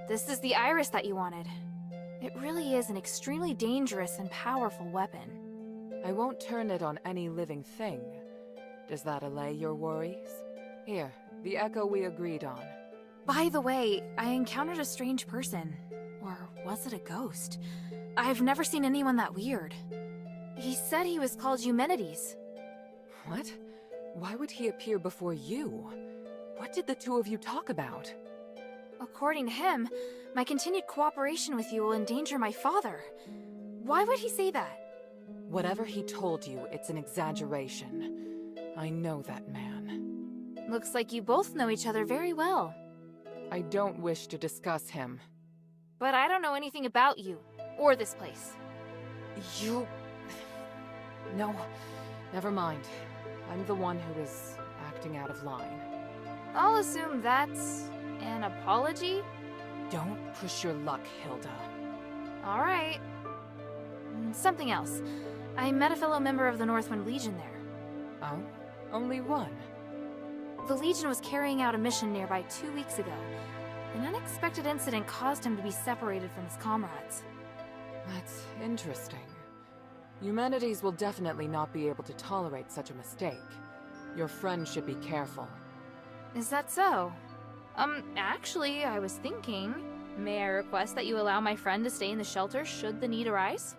this is the iris that you wanted. It really is an extremely dangerous and powerful weapon. I won't turn it on any living thing. Does that allay your worries? Here, the echo we agreed on. By the way, I encountered a strange person. Or was it a ghost? I've never seen anyone that weird. He said he was called Eumenides. What? Why would he appear before you? What did the two of you talk about? According to him, my continued cooperation with you will endanger my father. Why would he say that? Whatever he told you, it's an exaggeration. I know that man. Looks like you both know each other very well. I don't wish to discuss him. But I don't know anything about you, or this place. You... No, never mind. I'm the one who is acting out of line. I'll assume that's an apology? Don't push your luck, Hilda. Alright. Something else. I met a fellow member of the Northwind Legion there. Oh? Only one? The Legion was carrying out a mission nearby 2 weeks ago. An unexpected incident caused him to be separated from his comrades. That's interesting. Eumenides will definitely not be able to tolerate such a mistake. Your friend should be careful. Is that so? Actually, I was thinking, may I request that you allow my friend to stay in the shelter should the need arise?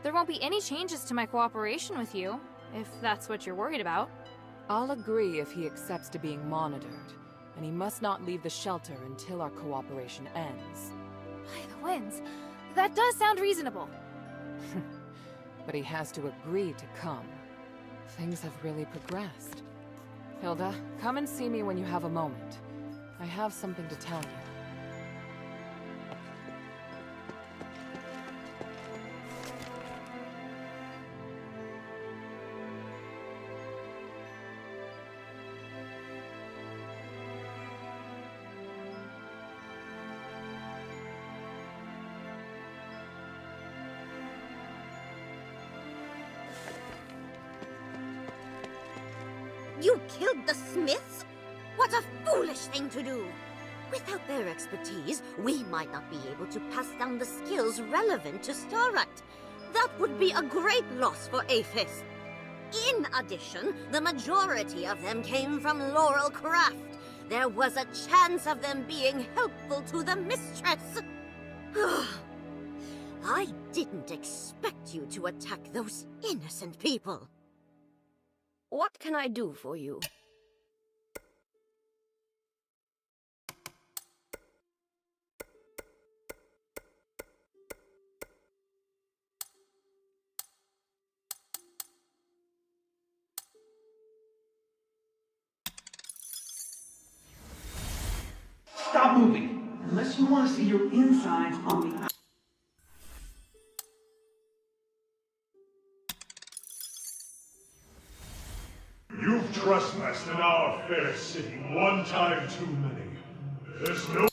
There won't be any changes to my cooperation with you, if that's what you're worried about. I'll agree if he accepts to being monitored, and he must not leave the shelter until our cooperation ends. By the winds, that does sound reasonable. But he has to agree to come. Things have really progressed. Hilda, come and see me when you have a moment. I have something to tell you. You killed the Smiths? What a foolish thing to do! Without their expertise, we might not be able to pass down the skills relevant to Starrat. That would be a great loss for Aphis. In addition, the majority of them came from Laurel Craft. There was a chance of them being helpful to the Mistress. I didn't expect you to attack those innocent people. What can I do for you? Stop moving, unless you want to see your insides on the... You've trespassed in our fair city one time too many. There's no...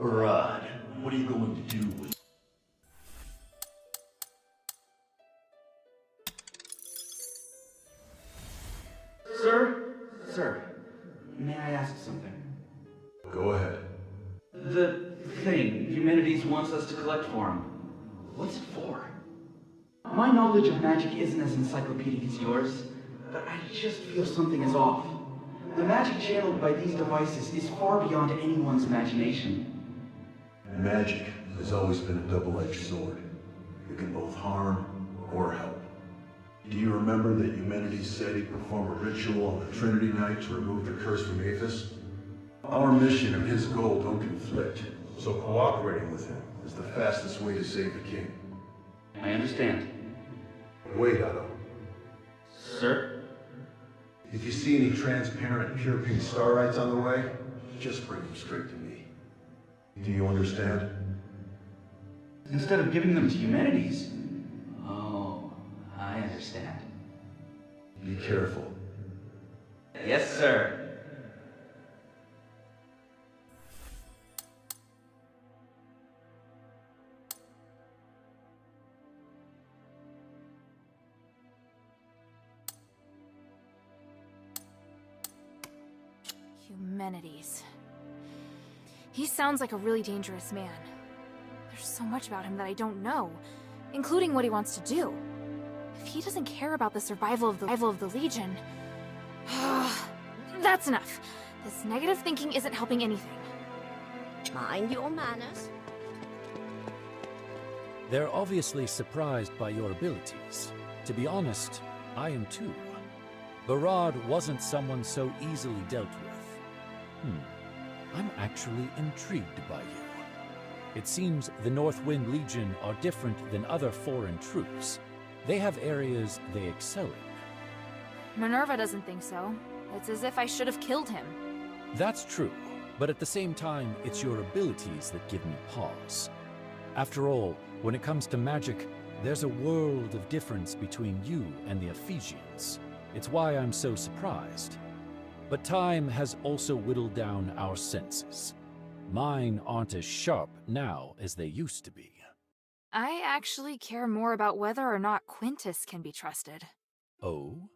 Rod, what are you going to do with... Sir, may I ask something? Go ahead. The thing Eumenides wants us to collect for him, what's it for? My knowledge of magic isn't as encyclopedic as yours, but I just feel something is off. The magic channeled by these devices is far beyond anyone's imagination. Magic has always been a double-edged sword. It can both harm or help. Do you remember that Eumenides said he'd perform a ritual on the Trinity Night to remove the curse from Aphis? Our mission and his goal don't conflict, so cooperating with him is the fastest way to save the king. I understand. Wait, Otto. Sir? If you see any transparent pure pink starlights on the way, just bring them straight to me. Do you understand? instead of giving them to humanities. Oh, I understand. Be careful. Yes, sir. Humanities. He sounds like a really dangerous man. There's so much about him that I don't know, including what he wants to do. If he doesn't care about the survival of the Legion... That's enough. This negative thinking isn't helping anything. Mind your manners. They're obviously surprised by your abilities. To be honest, I am too. Barad wasn't someone so easily dealt with. I'm actually intrigued by you. It seems the Northwind Legion are different than other foreign troops. They have areas they excel in. Minerva doesn't think so. It's as if I should have killed him. That's true, but at the same time, it's your abilities that give me pause. After all, when it comes to magic, there's a world of difference between you and the Ephesians. It's why I'm so surprised. But time has also whittled down our senses. Mine aren't as sharp now as they used to be. I actually care more about whether or not Quintus can be trusted. Oh?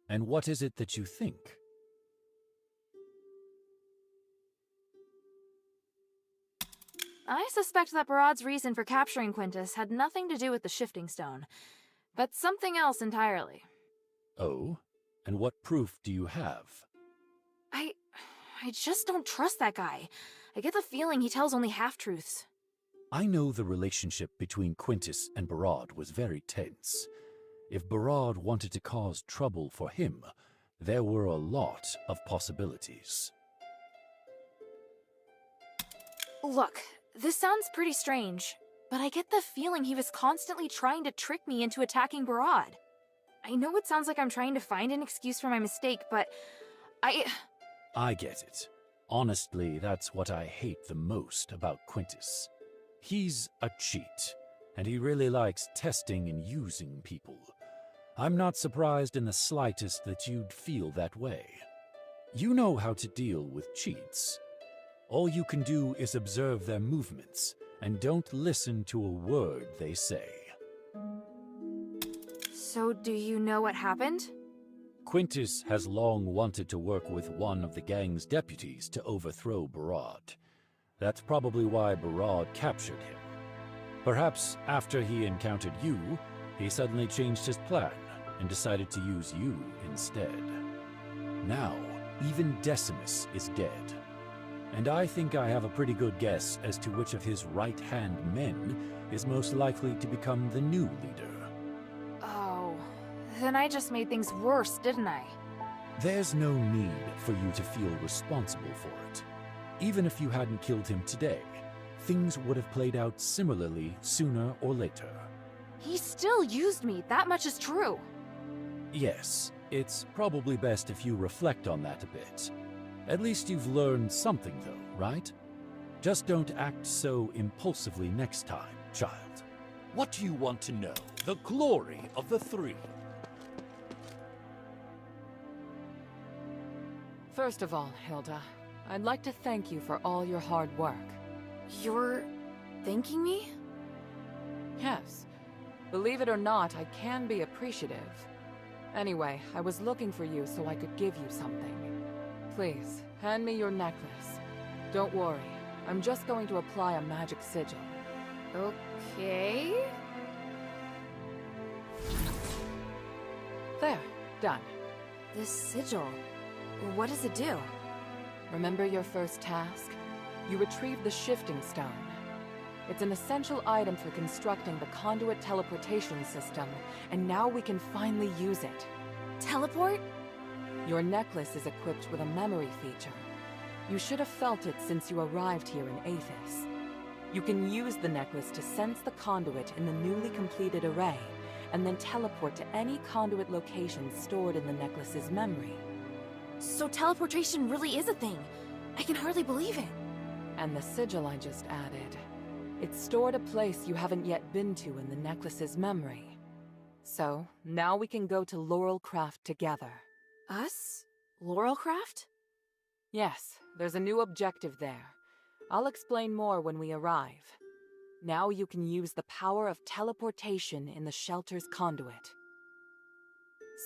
And what is it that you think? I suspect that Barad's reason for capturing Quintus had nothing to do with the shifting stone, but something else entirely. Oh? And what proof do you have? I just don't trust that guy. I get the feeling he tells only half-truths. I know the relationship between Quintus and Barad was very tense. If Barad wanted to cause trouble for him, there were a lot of possibilities. Look, this sounds pretty strange, but I get the feeling he was constantly trying to trick me into attacking Barad. I know it sounds like I'm trying to find an excuse for my mistake, but I get it. Honestly, that's what I hate the most about Quintus. He's a cheat, and he really likes testing and using people. I'm not surprised in the slightest that you'd feel that way. You know how to deal with cheats. All you can do is observe their movements, and don't listen to a word they say. So do you know what happened? Quintus has long wanted to work with one of the gang's deputies to overthrow Barad. That's probably why Barad captured him. Perhaps after he encountered you, he suddenly changed his plan and decided to use you instead. Now, even Decimus is dead. And I think I have a pretty good guess as to which of his right-hand men is most likely to become the new leader. Oh, then I just made things worse, didn't I? There's no need for you to feel responsible for it. Even if you hadn't killed him today, things would have played out similarly sooner or later. He still used me, that much is true. Yes, it's probably best if you reflect on that a bit. At least you've learned something though, right? Just don't act so impulsively next time, child. What do you want to know? The glory of the three. First of all, Hilda, I'd like to thank you for all your hard work. You're thanking me? Yes. Believe it or not, I can be appreciative. Anyway, I was looking for you so I could give you something. Please, hand me your necklace. Don't worry, I'm just going to apply a magic sigil. Okay. There, done. This sigil, what does it do? Remember your first task? You retrieved the shifting stone. It's an essential item for constructing the conduit teleportation system, and now we can finally use it. Teleport? Your necklace is equipped with a memory feature. You should have felt it since you arrived here in Athos. You can use the necklace to sense the conduit in the newly completed array, and then teleport to any conduit location stored in the necklace's memory. So teleportation really is a thing. I can hardly believe it. And the sigil I just added. It's stored a place you haven't yet been to in the necklace's memory. So, now we can go to Laurelcraft together. Us? Laurelcraft? Yes, there's a new objective there. I'll explain more when we arrive. Now you can use the power of teleportation in the shelter's conduit.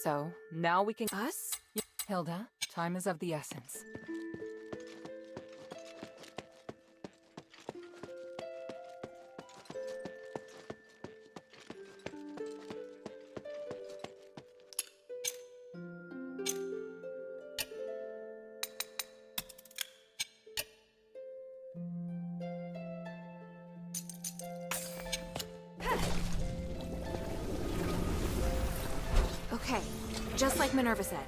So, now we can— Us? Hilda, time is of the essence. Okay, just like Minerva said.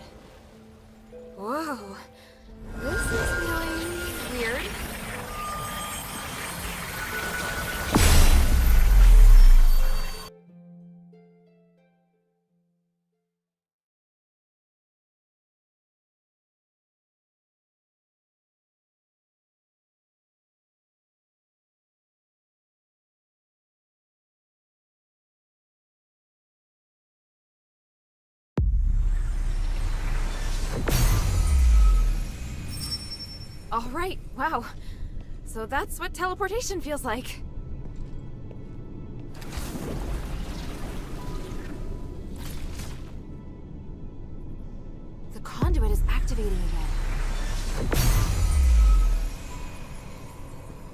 Whoa, this is feeling weird. All right, wow. So that's what teleportation feels like. The conduit is activating again.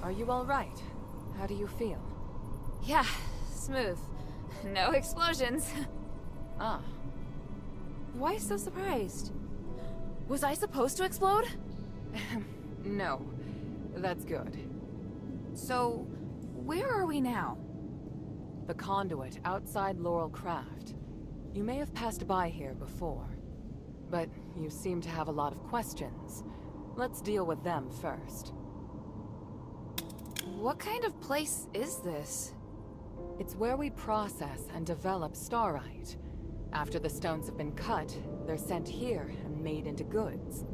Are you all right? How do you feel? Yeah, smooth. No explosions. Ah. Why so surprised? Was I supposed to explode? No. That's good. So, where are we now? The conduit outside Laurelcraft. You may have passed by here before, but you seem to have a lot of questions. Let's deal with them first. What kind of place is this? It's where we process and develop starite. After the stones have been cut, they're sent here and made into goods.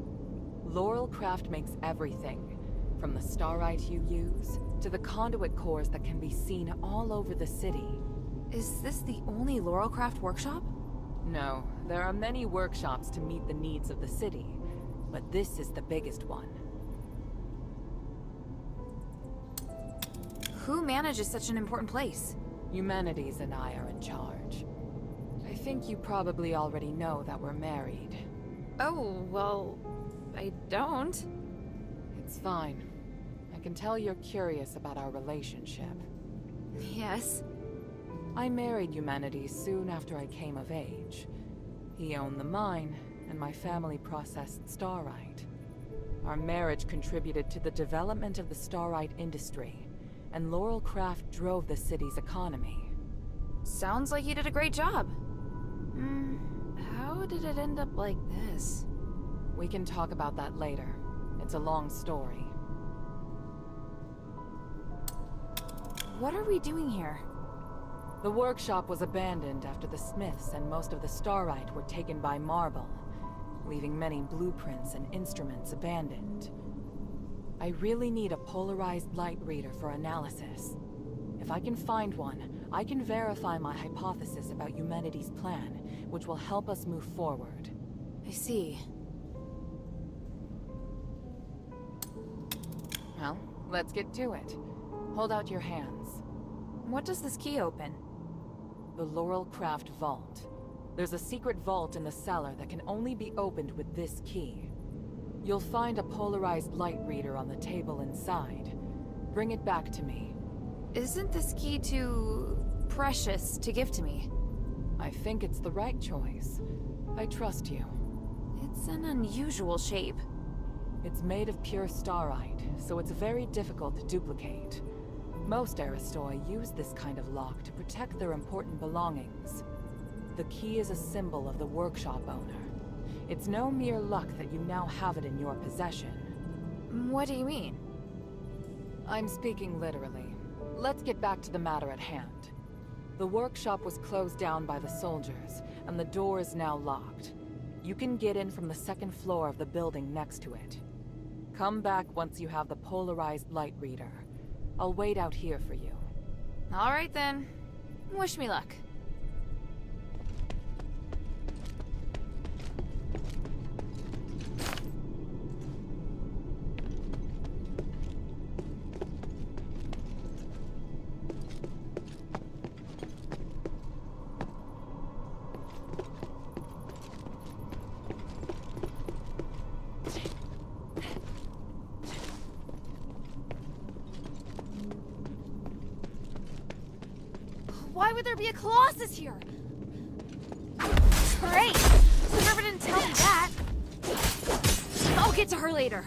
Laurelcraft makes everything, from the starite you use, to the conduit cores that can be seen all over the city. Is this the only Laurelcraft workshop? No, there are many workshops to meet the needs of the city, but this is the biggest one. Who manages such an important place? Humanities and I are in charge. I think you probably already know that we're married. Oh, well, I don't. It's fine. I can tell you're curious about our relationship. Yes. I married Humanities soon after I came of age. He owned the mine, and my family processed starite. Our marriage contributed to the development of the starite industry, and Laurelcraft drove the city's economy. Sounds like you did a great job. How did it end up like this? We can talk about that later. It's a long story. What are we doing here? The workshop was abandoned after the Smiths and most of the starite were taken by Marble, leaving many blueprints and instruments abandoned. I really need a polarized light reader for analysis. If I can find one, I can verify my hypothesis about Humanity's plan, which will help us move forward. I see. Well, let's get to it. Hold out your hands. What does this key open? The Laurelcraft Vault. There's a secret vault in the cellar that can only be opened with this key. You'll find a polarized light reader on the table inside. Bring it back to me. Isn't this key too precious to give to me? I think it's the right choice. I trust you. It's an unusual shape. It's made of pure starite, so it's very difficult to duplicate. Most Aristoi use this kind of lock to protect their important belongings. The key is a symbol of the workshop owner. It's no mere luck that you now have it in your possession. What do you mean? I'm speaking literally. Let's get back to the matter at hand. The workshop was closed down by the soldiers, and the door is now locked. You can get in from the second floor of the building next to it. Come back once you have the polarized light reader. I'll wait out here for you. Alright then. Wish me luck. Why would there be a Colossus here? Great! The river didn't tell me that. I'll get to her later.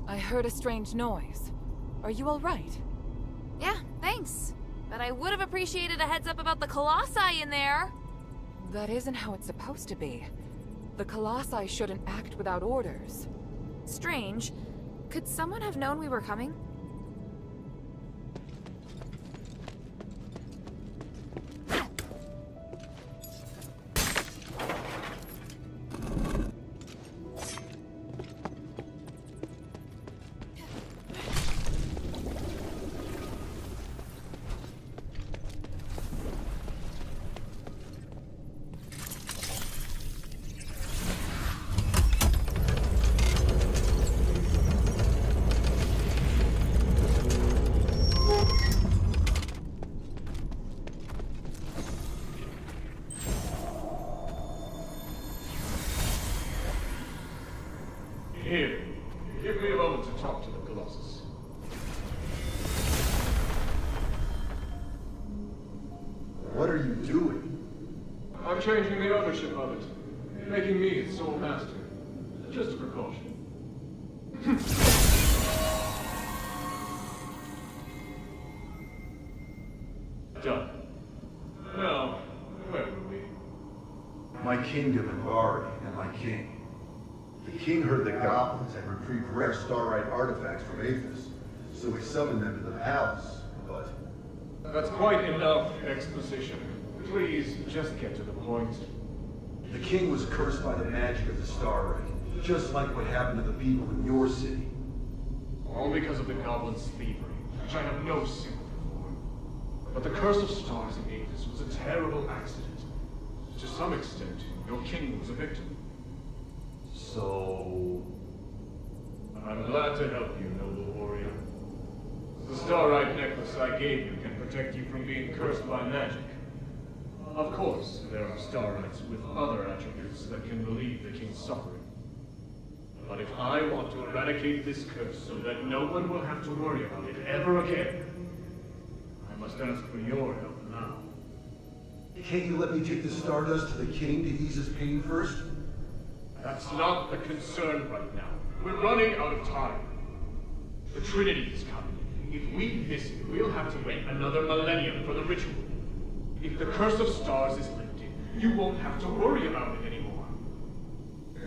I heard a strange noise. Are you all right? Yeah, thanks. But I would have appreciated a heads up about the Colossi in there. That isn't how it's supposed to be. The Colossi shouldn't act without orders. Strange. Could someone have known we were coming? Here, give me a moment to talk to the Colossus. What are you doing? I'm changing the ownership of it, making me its sole master. Just a precaution. Done. Now, where were we? My kingdom and Bari, and my king. The king heard the goblins had retrieved rare starlight artifacts from Athos, so he summoned them to the palace, but... That's quite enough exposition. Please, just get to the point. The king was cursed by the magic of the starlight, just like what happened to the people in your city. All because of the goblins' thievery, which I have no sympathy for. But the curse of stars in Athos was a terrible accident. To some extent, your king was a victim. So... I'm glad to help you, noble warrior. The starlight necklace I gave you can protect you from being cursed by magic. Of course, there are starlights with other attributes that can relieve the king's suffering. But if I want to eradicate this curse so that no one will have to worry about it ever again, I must ask for your help now. Can't you let me take the stardust to the king to ease his pain first? That's not the concern right now. We're running out of time. The Trinity is coming. If we miss it, we'll have to wait another millennium for the ritual. If the curse of stars is lifted, you won't have to worry about it anymore.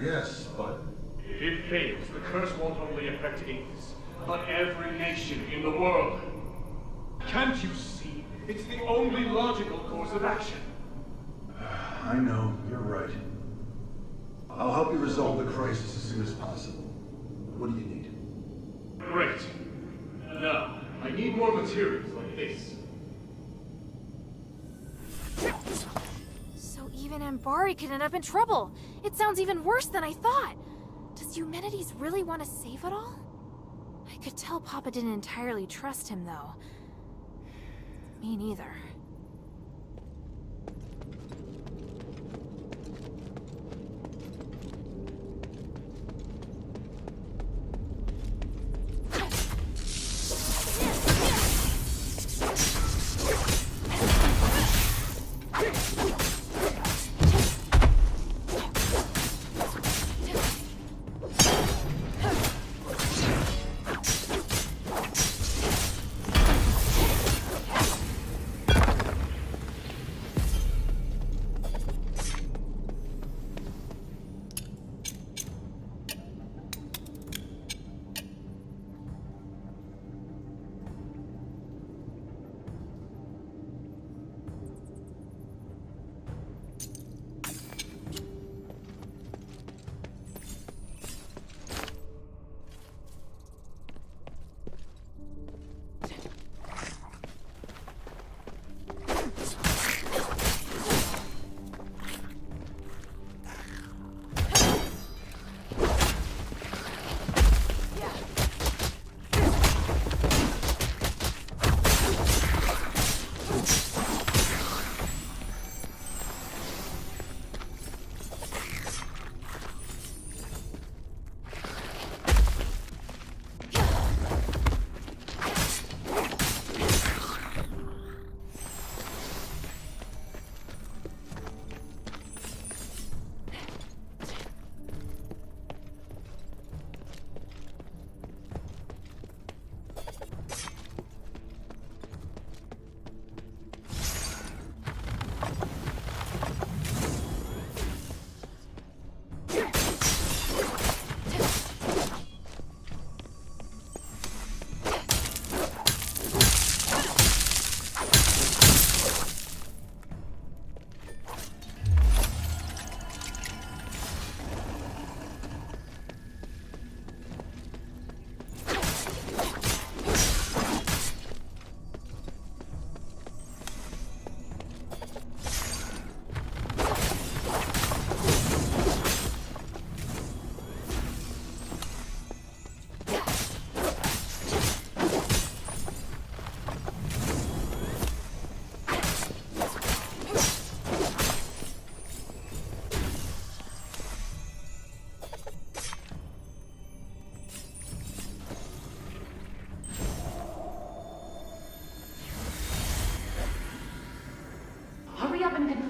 Yes, but... If it fails, the curse won't only affect Athos, but every nation in the world. Can't you see? It's the only logical course of action. I know, you're right. I'll help you resolve the crisis as soon as possible. What do you need? Great. Now, I need more materials like this. So even Ambari could end up in trouble. It sounds even worse than I thought. Does Eumenides really want to save it all? I could tell Papa didn't entirely trust him, though. Me neither.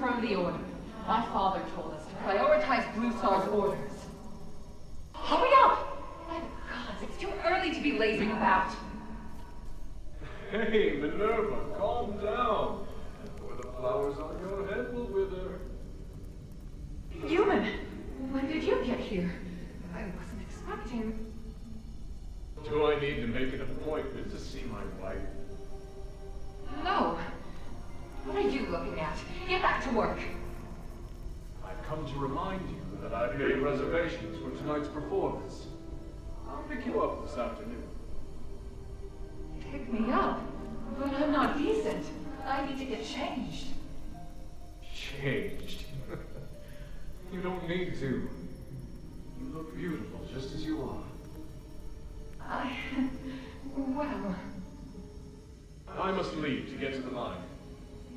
confirm the order. My father told us to prioritize Blue Star's orders. Hurry up! My gods, it's too early to be lazing about. Hey, Minerva, calm down. Or the flowers on your head will wither. Human, when did you get here? I wasn't expecting... Do I need to make an appointment to see my wife? No. What are you looking at? Get back to work. I've come to remind you that I've made reservations for tonight's performance. I'll pick you up this afternoon. Pick me up? But I'm not decent. I need to get changed. Changed? You don't need to. You look beautiful just as you are. Well... I must leave to get to the mine.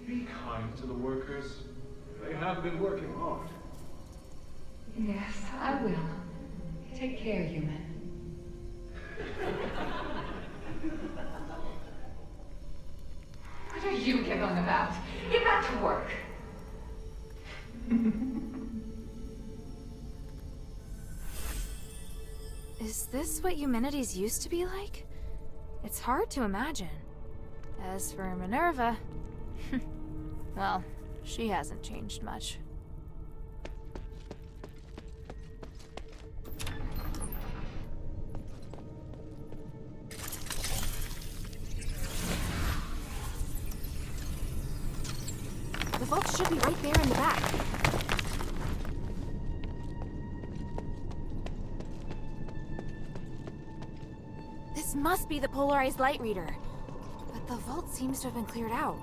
Be kind to the workers. They have been working hard. Yes, I will. Take care, human. What are you giggling about? Get back to work. Is this what Eumenides used to be like? It's hard to imagine. As for Minerva, well, she hasn't changed much. The vault should be right there in the back. This must be the polarized light reader. But the vault seems to have been cleared out.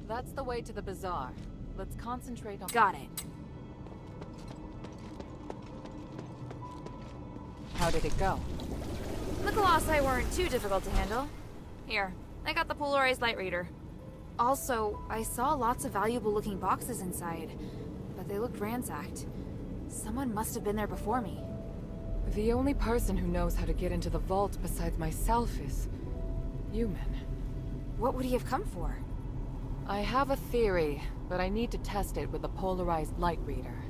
That's the way to the bazaar. Let's concentrate on... Got it. How did it go? The Colossi weren't too difficult to handle. Here, I got the polarized light reader. Also, I saw lots of valuable-looking boxes inside, but they looked ransacked. Someone must have been there before me. The only person who knows how to get into the vault besides myself is... human. What would he have come for? I have a theory, but I need to test it with the polarized light reader.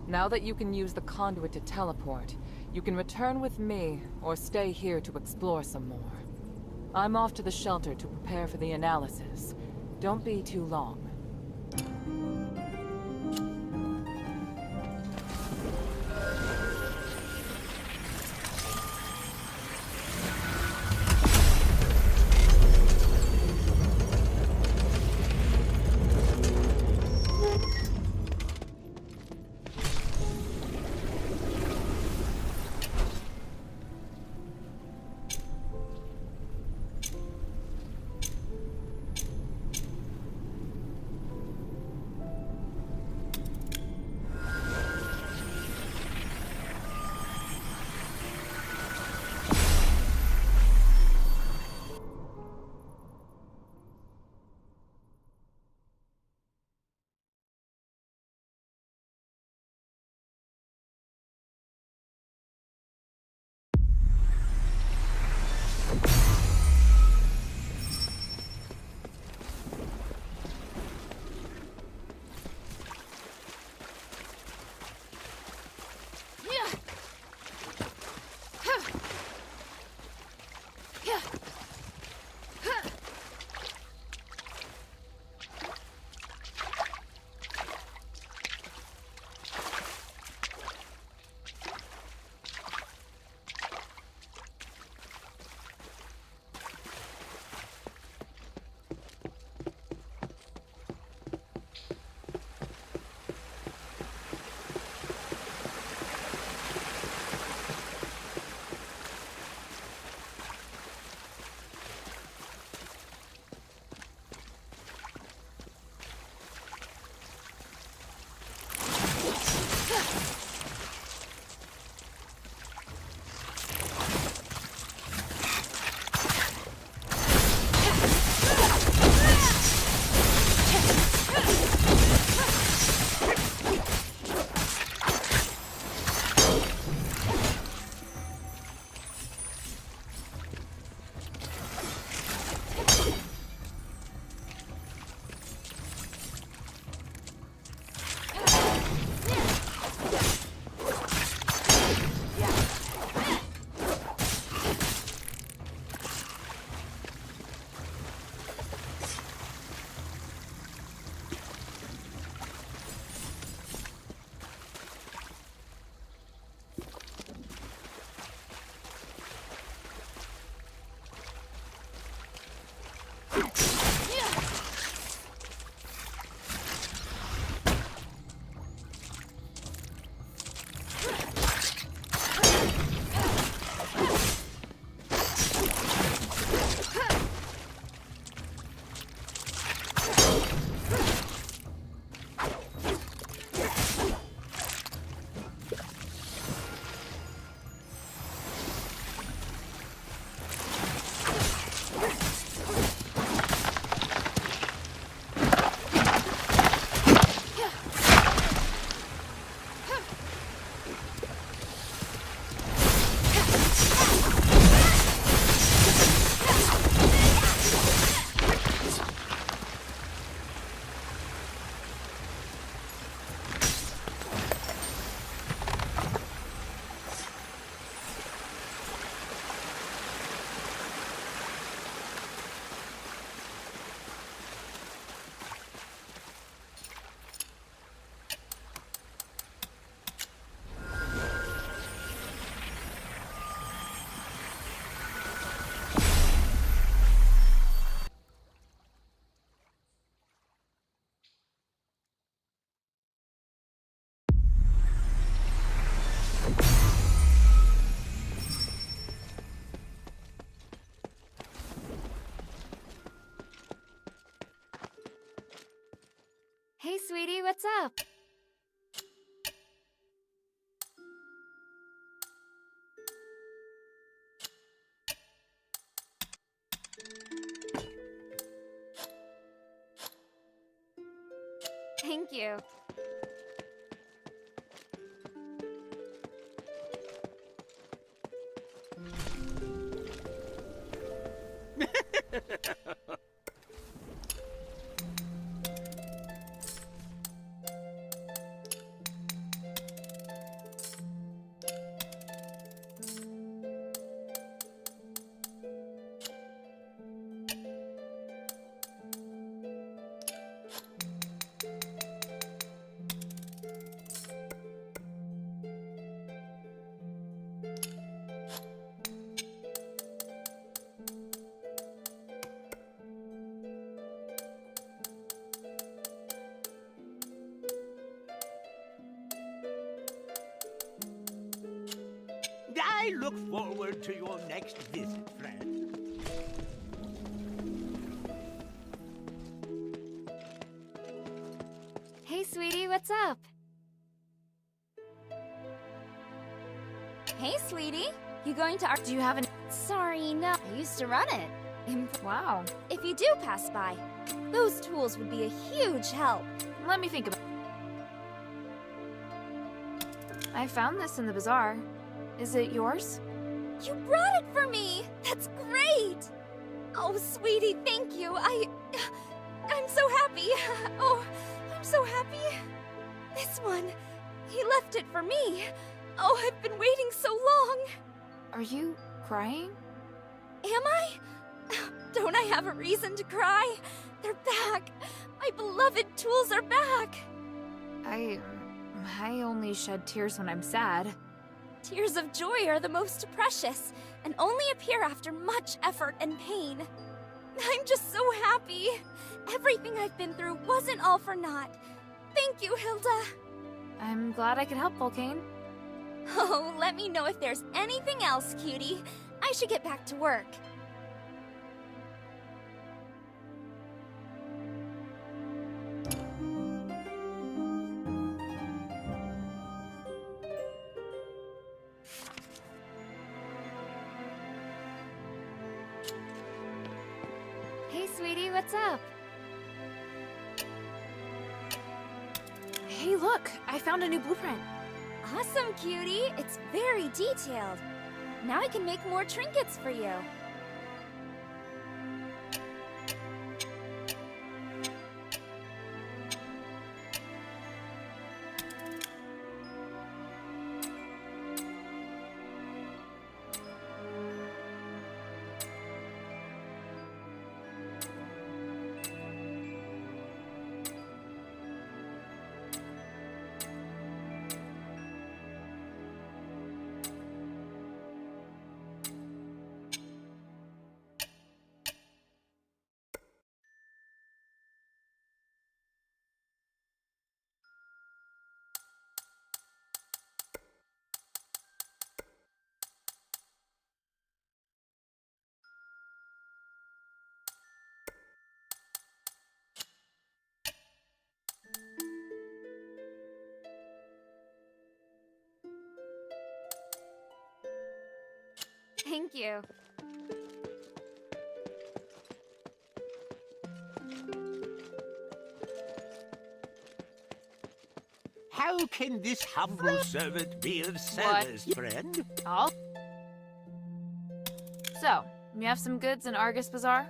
Now that you can use the conduit to teleport, you can return with me, or stay here to explore some more. I'm off to the shelter to prepare for the analysis. Don't be too long. Hey, sweetie, what's up? Thank you. I look forward to your next visit, friend. Hey, sweetie, what's up? Hey, sweetie. You going to Do you have an... Sorry, no. I used to run it. Wow. If you do pass by, those tools would be a huge help. Let me think about... I found this in the bazaar. Is it yours? You brought it for me! That's great! Oh, sweetie, thank you. I'm so happy. Oh, I'm so happy. This one, he left it for me. Oh, I've been waiting so long. Are you crying? Am I? Don't I have a reason to cry? They're back. My beloved tools are back. I only shed tears when I'm sad. Tears of joy are the most precious, and only appear after much effort and pain. I'm just so happy. Everything I've been through wasn't all for naught. Thank you, Hilda. I'm glad I could help, Volcane. Oh, let me know if there's anything else, cutie. I should get back to work. Hey, sweetie, what's up? Hey, look! I found a new blueprint. Awesome, cutie. It's very detailed. Now I can make more trinkets for you. Thank you. How can this humble servant be of service, friend? All. So, you have some goods in Argus Bazaar?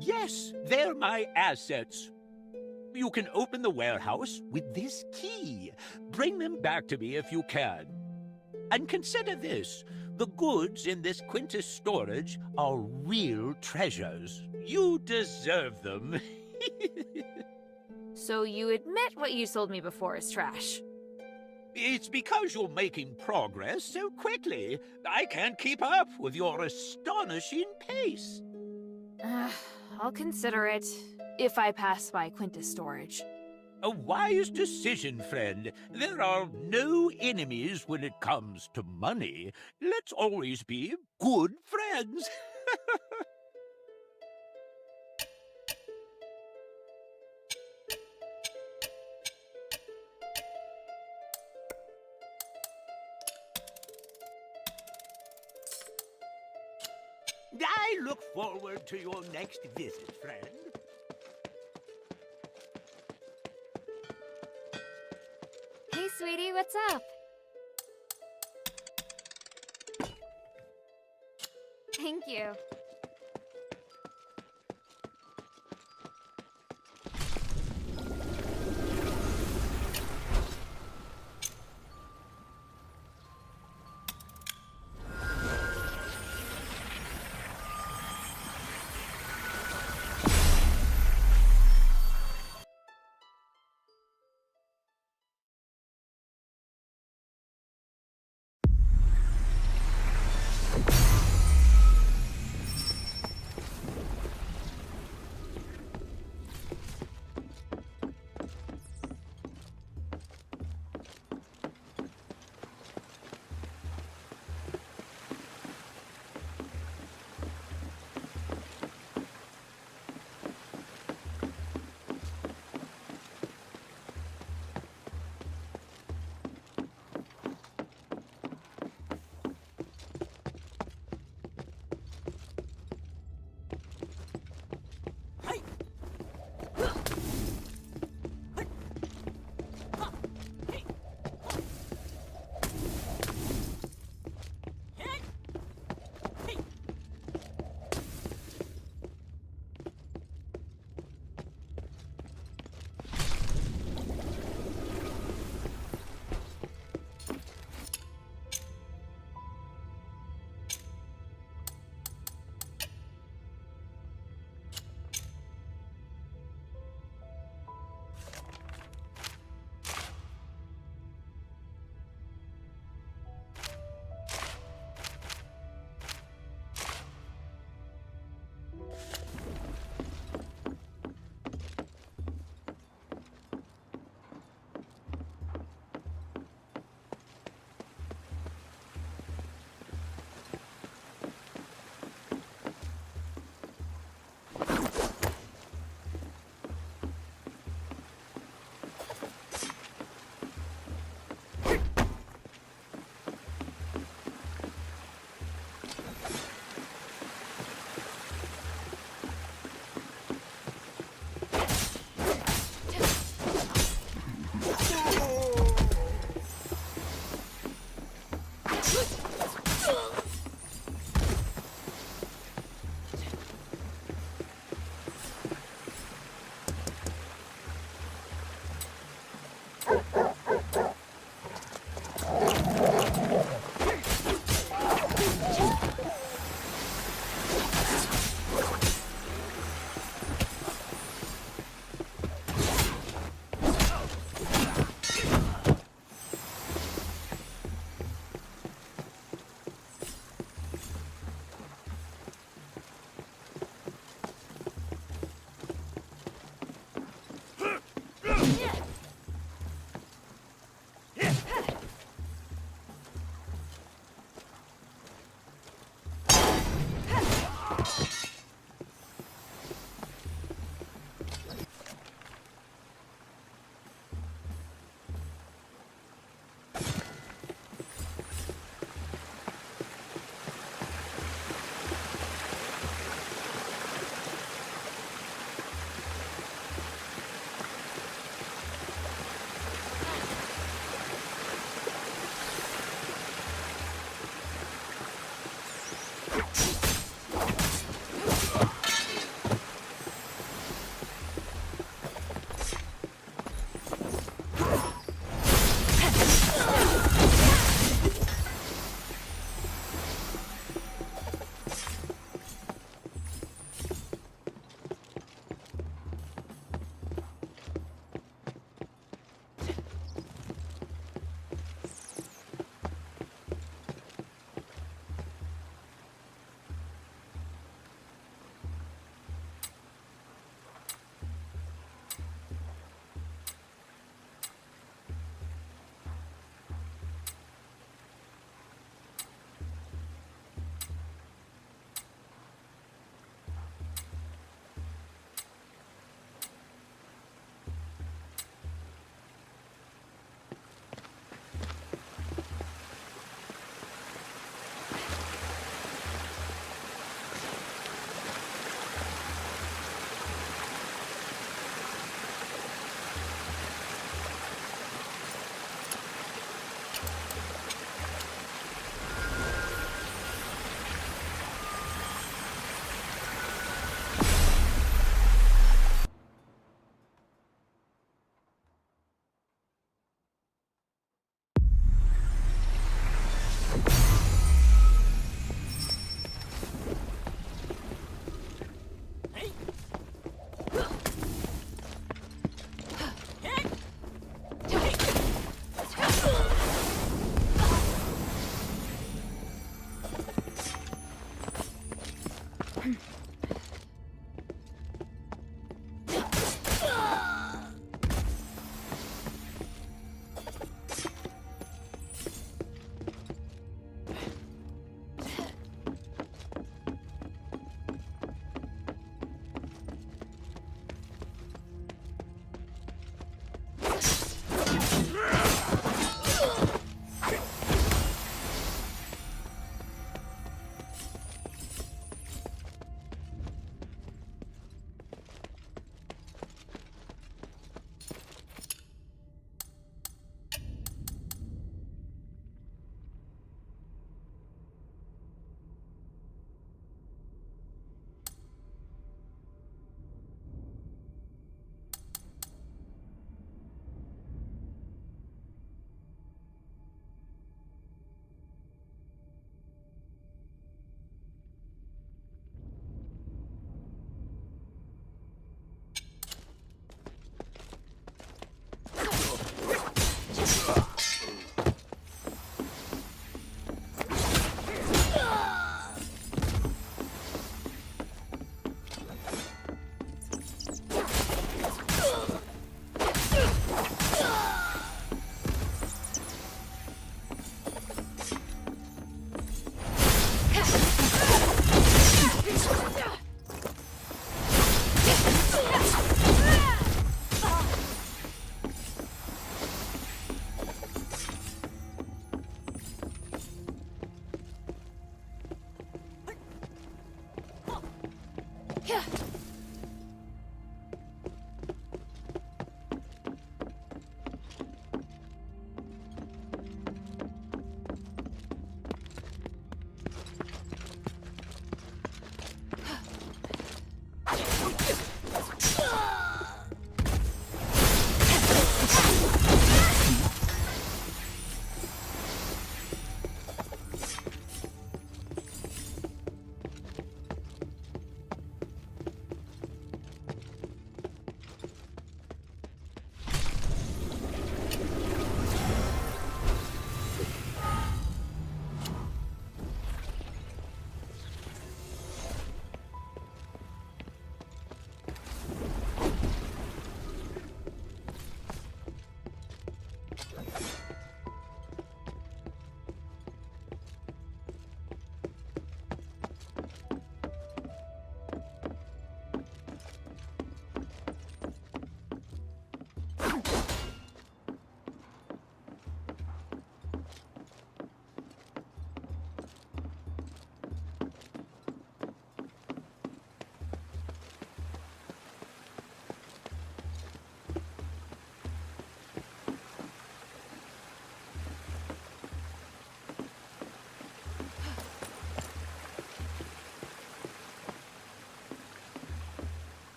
Yes, they're my assets. You can open the warehouse with this key. Bring them back to me if you can. And consider this. The goods in this Quintus storage are real treasures. You deserve them. So you admit what you sold me before is trash? It's because you're making progress so quickly. I can't keep up with your astonishing pace. I'll consider it if I pass by Quintus storage. A wise decision, friend. There are no enemies when it comes to money. Let's always be good friends. I look forward to your next visit, friend. Hey, sweetie, what's up? Thank you.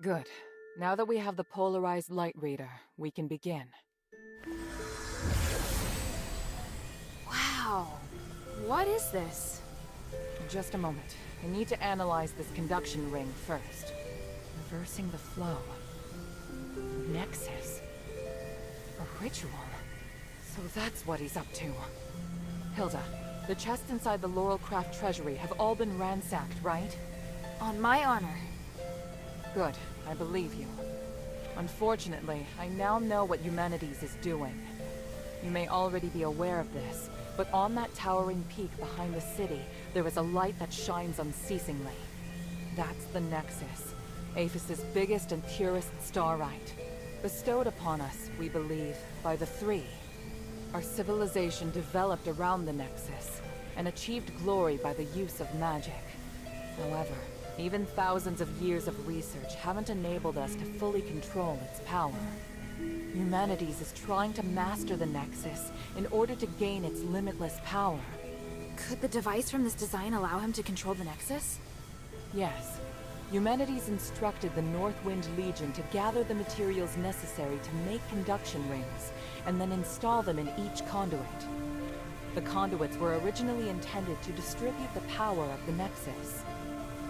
Good. Now that we have the polarized light reader, we can begin. Wow. What is this? Just a moment. I need to analyze this conduction ring first. Reversing the flow. Nexus. A ritual. So that's what he's up to. Hilda, the chests inside the Laurelcraft treasury have all been ransacked, right? On my honor. Good. I believe you. Unfortunately, I now know what Humanities is doing. You may already be aware of this, but on that towering peak behind the city, there is a light that shines unceasingly. That's the Nexus, Aphis's biggest and purest starlight. Bestowed upon us, we believe, by the Three. Our civilization developed around the Nexus, and achieved glory by the use of magic. However, even thousands of years of research haven't enabled us to fully control its power. Humanities is trying to master the Nexus in order to gain its limitless power. Could the device from this design allow him to control the Nexus? Yes. Humanities instructed the Northwind Legion to gather the materials necessary to make conduction rings, and then install them in each conduit. The conduits were originally intended to distribute the power of the Nexus.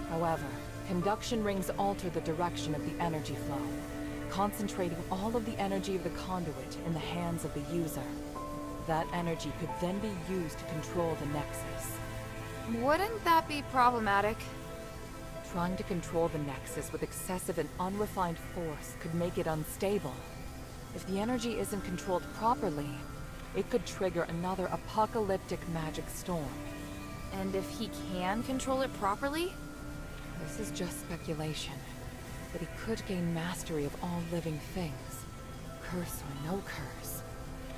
However, conduction rings alter the direction of the energy flow, concentrating all of the energy of the conduit in the hands of the user. That energy could then be used to control the Nexus. Wouldn't that be problematic? Trying to control the Nexus with excessive and unrefined force could make it unstable. If the energy isn't controlled properly, it could trigger another apocalyptic magic storm. And if he can control it properly? This is just speculation, but he could gain mastery of all living things. Curse or no curse.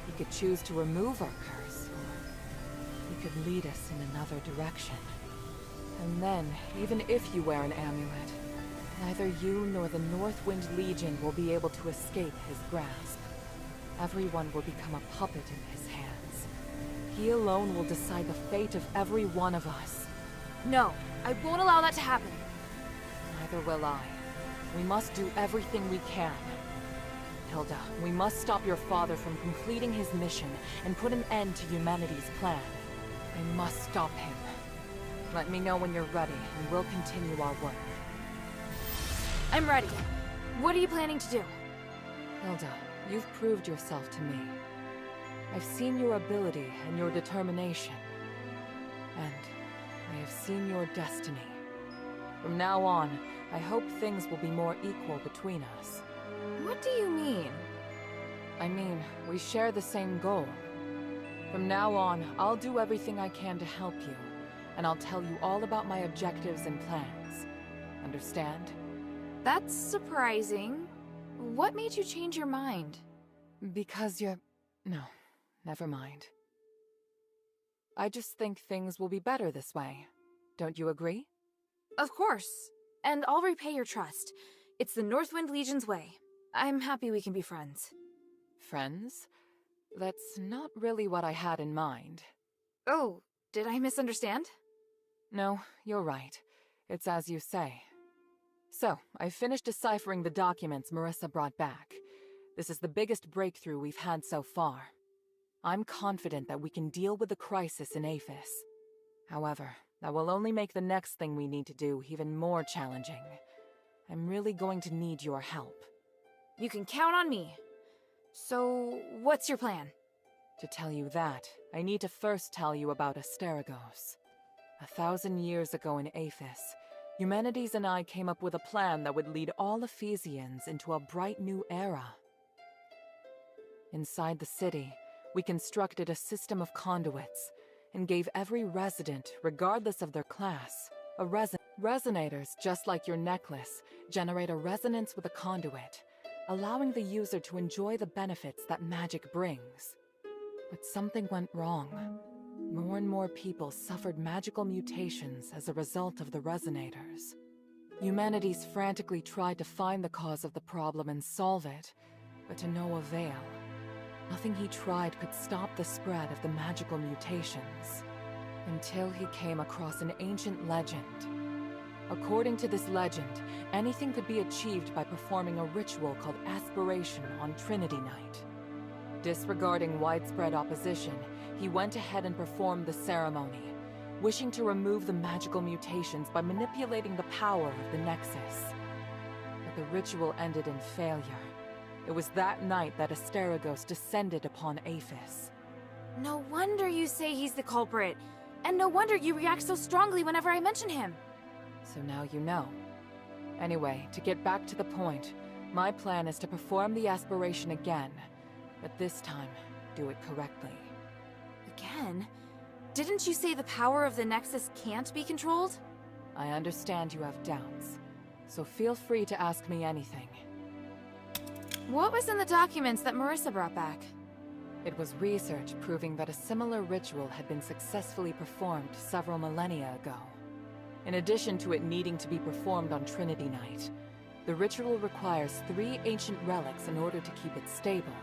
He could choose to remove our curse, or he could lead us in another direction. And then, even if you wear an amulet, neither you nor the Northwind Legion will be able to escape his grasp. Everyone will become a puppet in his hands. He alone will decide the fate of every one of us. No, I won't allow that to happen. Neither will I. We must do everything we can. Hilda, we must stop your father from completing his mission and put an end to Humanity's plan. I must stop him. Let me know when you're ready, and we'll continue our work. I'm ready. What are you planning to do? Hilda, you've proved yourself to me. I've seen your ability and your determination. And I have seen your destiny. From now on, I hope things will be more equal between us. What do you mean? I mean, we share the same goal. From now on, I'll do everything I can to help you, and I'll tell you all about my objectives and plans. Understand? That's surprising. What made you change your mind? Because you're... No, never mind. I just think things will be better this way. Don't you agree? Of course. And I'll repay your trust. It's the Northwind Legion's way. I'm happy we can be friends. Friends? That's not really what I had in mind. Oh, did I misunderstand? No, you're right. It's as you say. So, I finished deciphering the documents Marissa brought back. This is the biggest breakthrough we've had so far. I'm confident that we can deal with the crisis in Aphis. However, that will only make the next thing we need to do even more challenging. I'm really going to need your help. You can count on me. So, what's your plan? To tell you that, I need to first tell you about Asterigos. 1,000 years ago in Aphis, Eumenides and I came up with a plan that would lead all Ephesians into a bright new era. Inside the city, we constructed a system of conduits and gave every resident, regardless of their class, a resonators, just like your necklace, generate a resonance with a conduit, allowing the user to enjoy the benefits that magic brings. But something went wrong. More and more people suffered magical mutations as a result of the resonators. Eumenides frantically tried to find the cause of the problem and solve it, but to no avail. Nothing he tried could stop the spread of the magical mutations, until he came across an ancient legend. According to this legend, anything could be achieved by performing a ritual called aspiration on Trinity Night. Disregarding widespread opposition, he went ahead and performed the ceremony, wishing to remove the magical mutations by manipulating the power of the Nexus. But the ritual ended in failure. It was that night that Asterigos descended upon Aphis. No wonder you say he's the culprit. And no wonder you react so strongly whenever I mention him. So now you know. Anyway, to get back to the point, my plan is to perform the aspiration again, but this time, do it correctly. Again? Didn't you say the power of the Nexus can't be controlled? I understand you have doubts, so feel free to ask me anything. What was in the documents that Marissa brought back? It was research proving that a similar ritual had been successfully performed several millennia ago. In addition to it needing to be performed on Trinity Night, the ritual requires 3 ancient relics in order to keep it stable.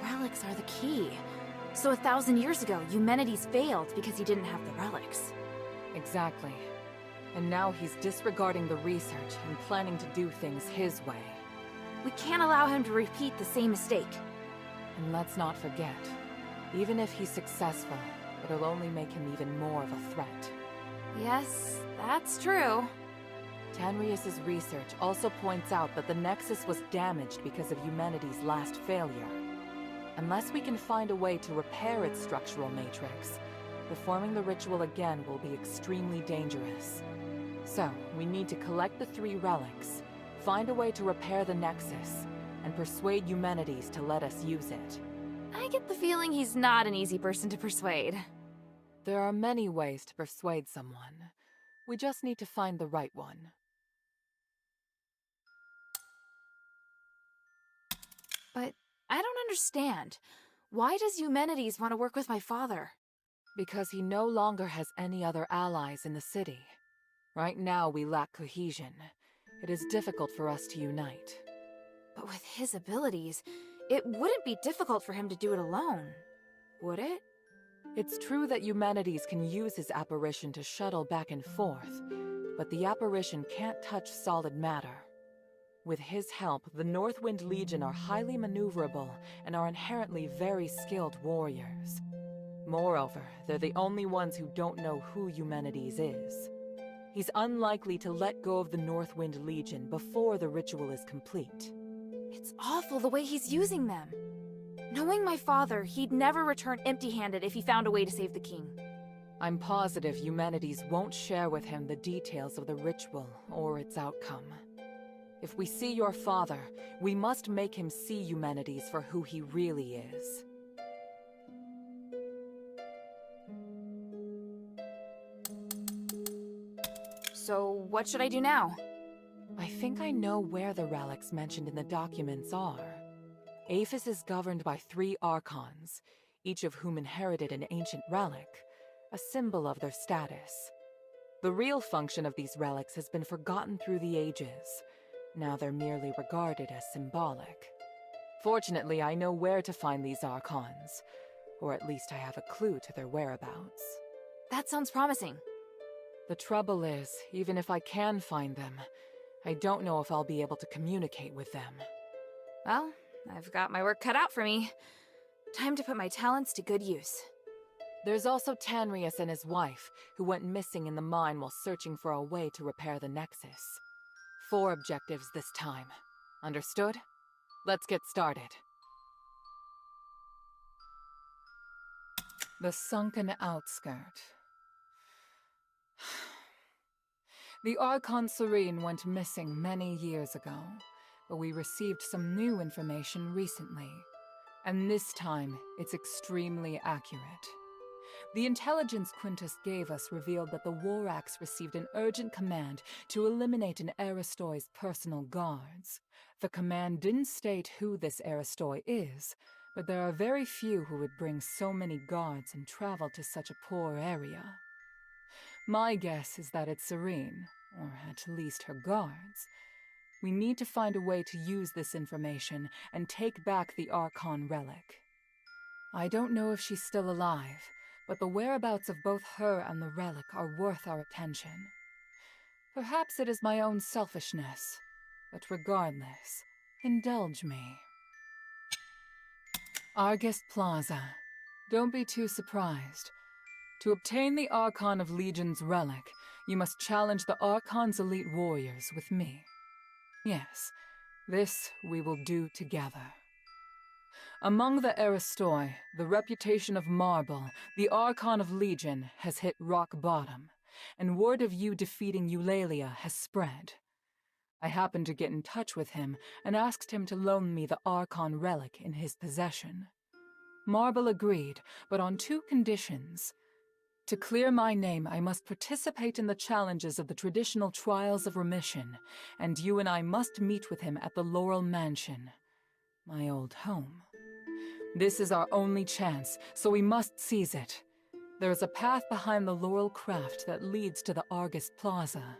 Relics are the key. So 1,000 years ago, Eumenides failed because he didn't have the relics. Exactly. And now he's disregarding the research and planning to do things his way. We can't allow him to repeat the same mistake. And let's not forget, even if he's successful, it'll only make him even more of a threat. Yes, that's true. Tanrius's research also points out that the Nexus was damaged because of Eumenides' last failure. Unless we can find a way to repair its structural matrix, performing the ritual again will be extremely dangerous. So, we need to collect the 3 relics, find a way to repair the Nexus, and persuade Eumenides to let us use it. I get the feeling he's not an easy person to persuade. There are many ways to persuade someone. We just need to find the right one. But I don't understand. Why does Eumenides want to work with my father? Because he no longer has any other allies in the city. Right now we lack cohesion. It is difficult for us to unite. But with his abilities, it wouldn't be difficult for him to do it alone, would it? It's true that Eumenides can use his apparition to shuttle back and forth, but the apparition can't touch solid matter. With his help, the Northwind Legion are highly maneuverable and are inherently very skilled warriors. Moreover, they're the only ones who don't know who Eumenides is. He's unlikely to let go of the Northwind Legion before the ritual is complete. It's awful the way he's using them. Knowing my father, he'd never return empty-handed if he found a way to save the king. I'm positive Eumenides won't share with him the details of the ritual or its outcome. If we see your father, we must make him see Eumenides for who he really is. So, what should I do now? I think I know where the relics mentioned in the documents are. Aphis is governed by 3 archons, each of whom inherited an ancient relic, a symbol of their status. The real function of these relics has been forgotten through the ages. Now they're merely regarded as symbolic. Fortunately, I know where to find these archons, or at least I have a clue to their whereabouts. That sounds promising. The trouble is, even if I can find them, I don't know if I'll be able to communicate with them. Well, I've got my work cut out for me. Time to put my talents to good use. There's also Tanrius and his wife, who went missing in the mine while searching for a way to repair the Nexus. 4 objectives this time. Understood? Let's get started. The sunken outskirt. The Archon Serene went missing many years ago, but we received some new information recently. And this time, it's extremely accurate. The intelligence Quintus gave us revealed that the Warax received an urgent command to eliminate an Aristoi's personal guards. The command didn't state who this Aristoi is, but there are very few who would bring so many guards and travel to such a poor area. My guess is that it's Serene, or at least her guards. We need to find a way to use this information and take back the Archon relic. I don't know if she's still alive, but the whereabouts of both her and the relic are worth our attention. Perhaps it is my own selfishness, but regardless, indulge me. Argus Plaza. Don't be too surprised. To obtain the Archon of Legion's relic, you must challenge the Archon's elite warriors with me. Yes, this we will do together. Among the Aristoi, the reputation of Marble, the Archon of Legion, has hit rock bottom, and word of you defeating Eulalia has spread. I happened to get in touch with him and asked him to loan me the Archon relic in his possession. Marble agreed, but on 2 conditions. To clear my name, I must participate in the challenges of the traditional Trials of Remission, and you and I must meet with him at the Laurel Mansion, my old home. This is our only chance, so we must seize it. There is a path behind the Laurel Craft that leads to the Argus Plaza.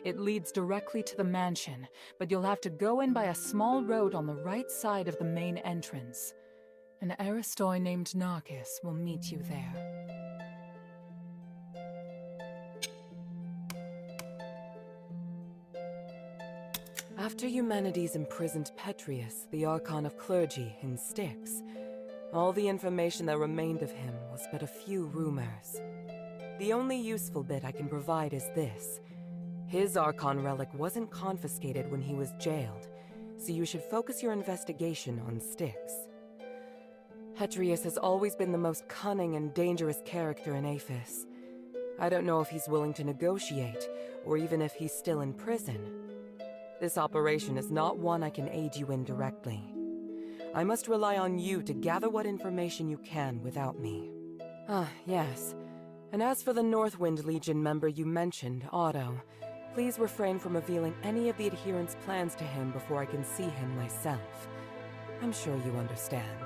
It leads directly to the mansion, but you'll have to go in by a small road on the right side of the main entrance. An Aristoi named Narcus will meet you there. After Eumenides imprisoned Petrius, the Archon of Clergy, in Styx, all the information that remained of him was but a few rumors. The only useful bit I can provide is this. His Archon relic wasn't confiscated when he was jailed, so you should focus your investigation on Styx. Petrius has always been the most cunning and dangerous character in Aphis. I don't know if he's willing to negotiate, or even if he's still in prison. This operation is not one I can aid you in directly. I must rely on you to gather what information you can without me. Yes. And as for the Northwind Legion member you mentioned, Otto, please refrain from revealing any of the adherents' plans to him before I can see him myself. I'm sure you understand.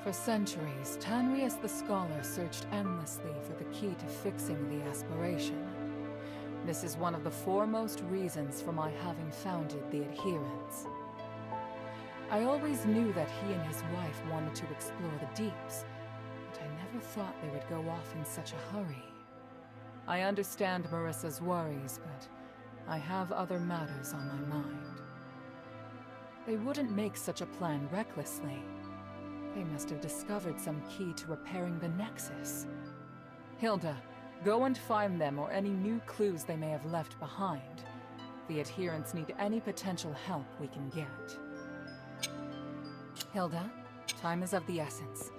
For centuries, Tanrius the Scholar searched endlessly for the key to fixing the aspiration. This is one of the foremost reasons for my having founded the Adherents. I always knew that he and his wife wanted to explore the deeps, but I never thought they would go off in such a hurry. I understand Marissa's worries, but I have other matters on my mind. They wouldn't make such a plan recklessly. They must have discovered some key to repairing the Nexus. Hilda, go and find them or any new clues they may have left behind. The adherents need any potential help we can get. Hilda, time is of the essence.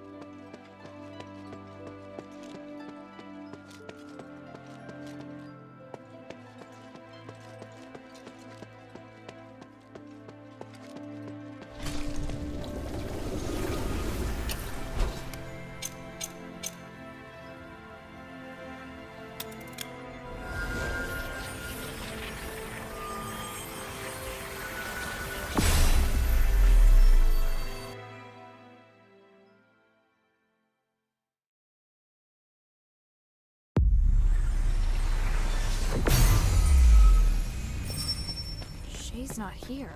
Shay's not here.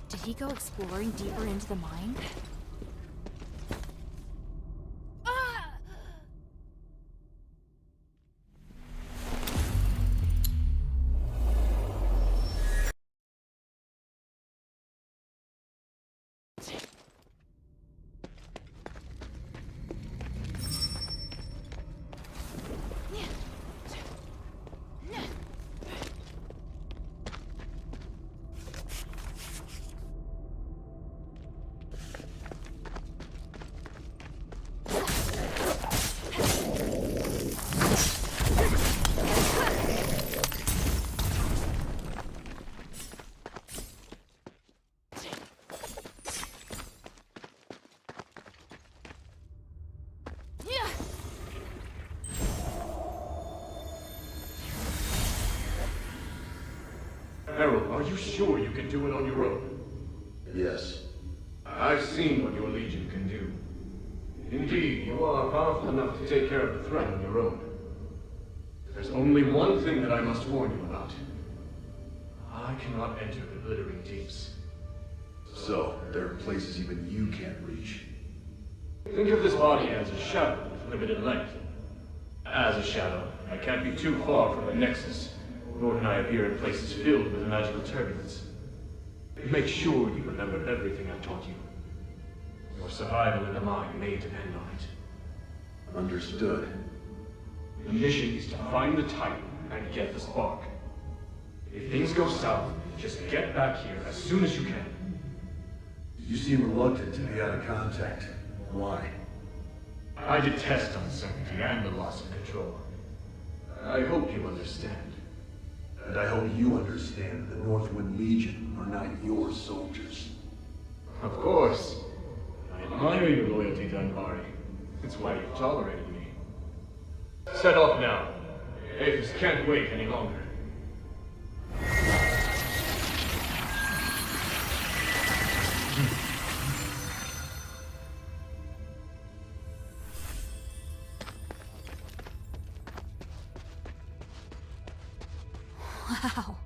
Did he go exploring deeper into the mine? Harold, are you sure you can do it on your own? Yes. I've seen what your Legion can do. Indeed, you are powerful enough to take care of the threat on your own. There's only one thing that I must warn you about. I cannot enter the glittering deeps. So, there are places even you can't reach. Think of this body as a shadow with limited length. As a shadow, I can't be too far from the Nexus, nor can I appear in places filled with magical turbulence. Make sure you remember everything I've taught you. Your survival in the mine may depend on it. Understood. The mission is to find the Titan and get the spark. If things go south, just get back here as soon as you can. You seem reluctant to be out of contact. Why? I detest uncertainty and the loss of control. I hope you understand. And I hope you understand the Northwind Legion are not your soldiers. Of course. I admire your loyalty to Anvari. It's why you've tolerated me. Set off now. Aphis can't wait any longer. Wow.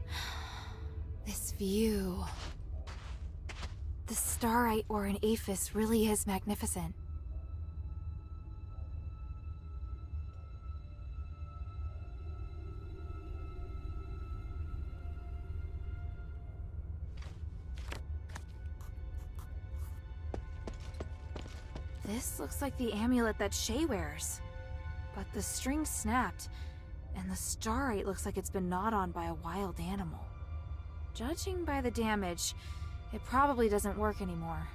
This view. The starite or an Aphis really is magnificent. This looks like the amulet that Shay wears. But the string snapped, and the starite looks like it's been gnawed on by a wild animal. Judging by the damage, it probably doesn't work anymore.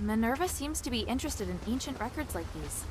Minerva seems to be interested in ancient records like these.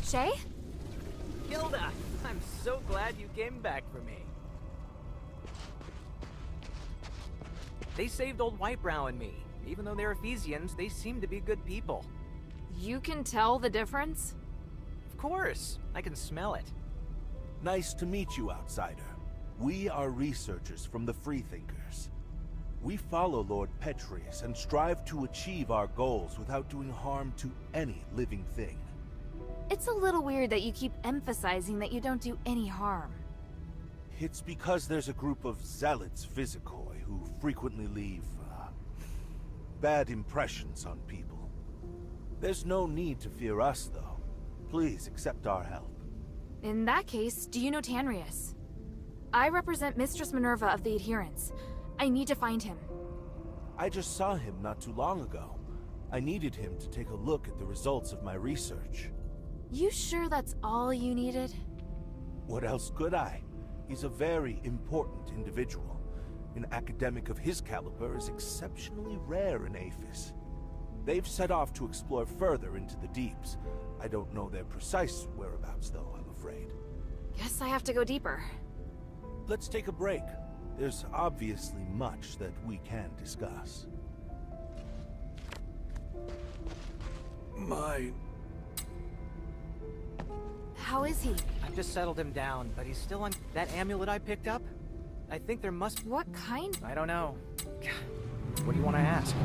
Shay? Hilda, I'm so glad you came back for me. They saved old Whitebrow and me. Even though they're Ephesians, they seem to be good people. You can tell the difference? Of course, I can smell it. Nice to meet you, outsider. We are researchers from the Freethinkers. We follow Lord Petrius and strive to achieve our goals without doing harm to any living thing. It's a little weird that you keep emphasizing that you don't do any harm. It's because there's a group of zealots Visicoi who frequently leave bad impressions on people. There's no need to fear us, though. Please accept our help. In that case, do you know Tanrius? I represent Mistress Minerva of the Adherents. I need to find him. I just saw him not too long ago. I needed him to take a look at the results of my research. You sure that's all you needed? What else could I? He's a very important individual. An academic of his caliber is exceptionally rare in Aphis. They've set off to explore further into the deeps. I don't know their precise whereabouts, though, I'm afraid. Guess I have to go deeper. Let's take a break. There's obviously much that we can discuss. How is he? I've just settled him down, but he's still on that amulet I picked up. I think there must... What kind? I don't know. What do you want to ask?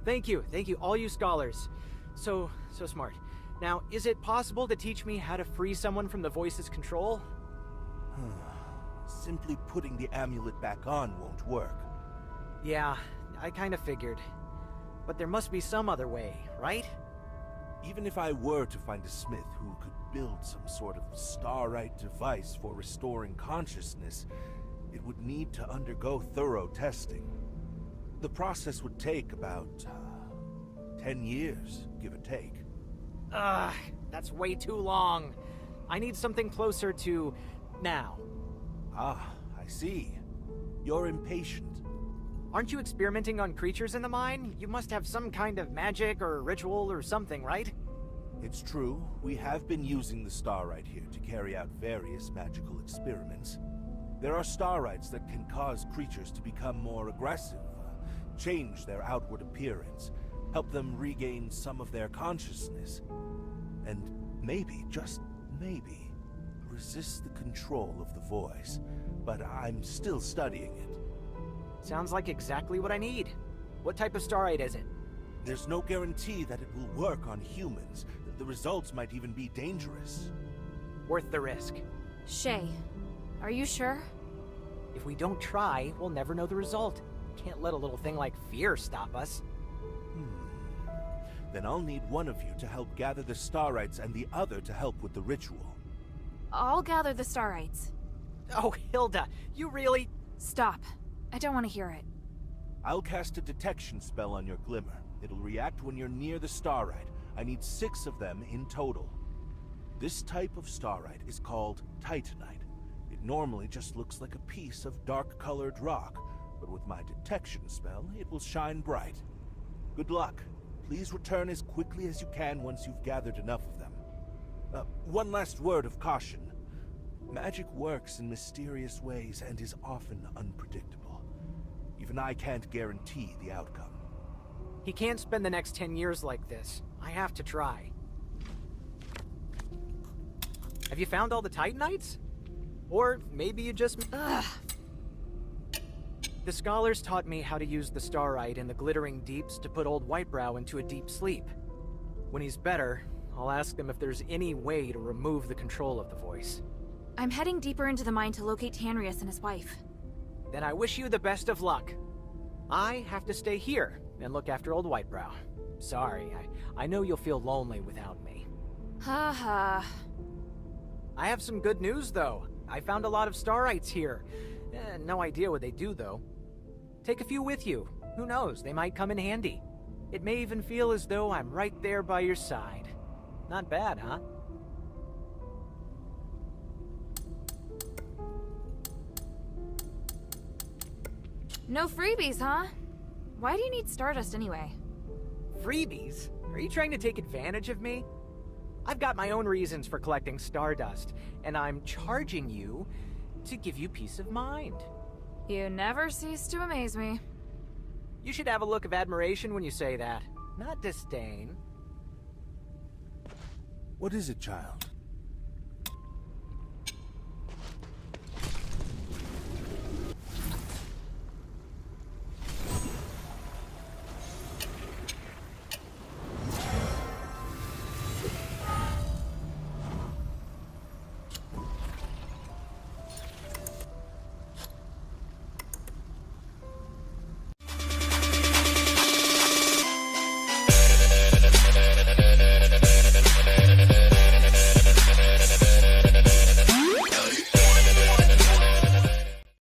Thank you, all you scholars. So smart. Now, is it possible to teach me how to free someone from the voice's control? Simply putting the amulet back on won't work. Yeah, I kind of figured. But there must be some other way, right? Even if I were to find a smith who could build some sort of starite device for restoring consciousness, it would need to undergo thorough testing. The process would take about 10 years, give or take. That's way too long. I need something closer to now. Ah, I see. You're impatient. Aren't you experimenting on creatures in the mine? You must have some kind of magic or ritual or something, right? It's true. We have been using the starite here to carry out various magical experiments. There are starites that can cause creatures to become more aggressive, change their outward appearance, help them regain some of their consciousness, and maybe, just maybe, resist the control of the voice. But I'm still studying it. Sounds like exactly what I need. What type of starite is it? There's no guarantee that it will work on humans. The results might even be dangerous. Worth the risk. Shay, are you sure? If we don't try, we'll never know the result. Can't let a little thing like fear stop us. Then I'll need one of you to help gather the starites and the other to help with the ritual. I'll gather the starites. Oh, Hilda, you really... Stop. I don't want to hear it. I'll cast a detection spell on your glimmer. It'll react when you're near the starite. I need 6 of them in total. This type of starite is called titanite. It normally just looks like a piece of dark-colored rock, but with my detection spell, it will shine bright. Good luck. Please return as quickly as you can once you've gathered enough of them. One last word of caution. Magic works in mysterious ways and is often unpredictable. Even I can't guarantee the outcome. He can't spend the next 10 years like this. I have to try. Have you found all the Titanites? Or maybe you just... Ugh. The scholars taught me how to use the starite in the glittering deeps to put old Whitebrow into a deep sleep. When he's better, I'll ask them if there's any way to remove the control of the voice. I'm heading deeper into the mine to locate Tanrius and his wife. Then I wish you the best of luck. I have to stay here and look after old Whitebrow. Sorry, I know you'll feel lonely without me. Ha ha. I have some good news, though. I found a lot of starites here. No idea what they do, though. Take a few with you. Who knows, they might come in handy. It may even feel as though I'm right there by your side. Not bad, huh? No freebies, huh? Why do you need Stardust anyway? Freebies? Are you trying to take advantage of me? I've got my own reasons for collecting Stardust, and I'm charging you to give you peace of mind. You never cease to amaze me. You should have a look of admiration when you say that, not disdain. What is it, child?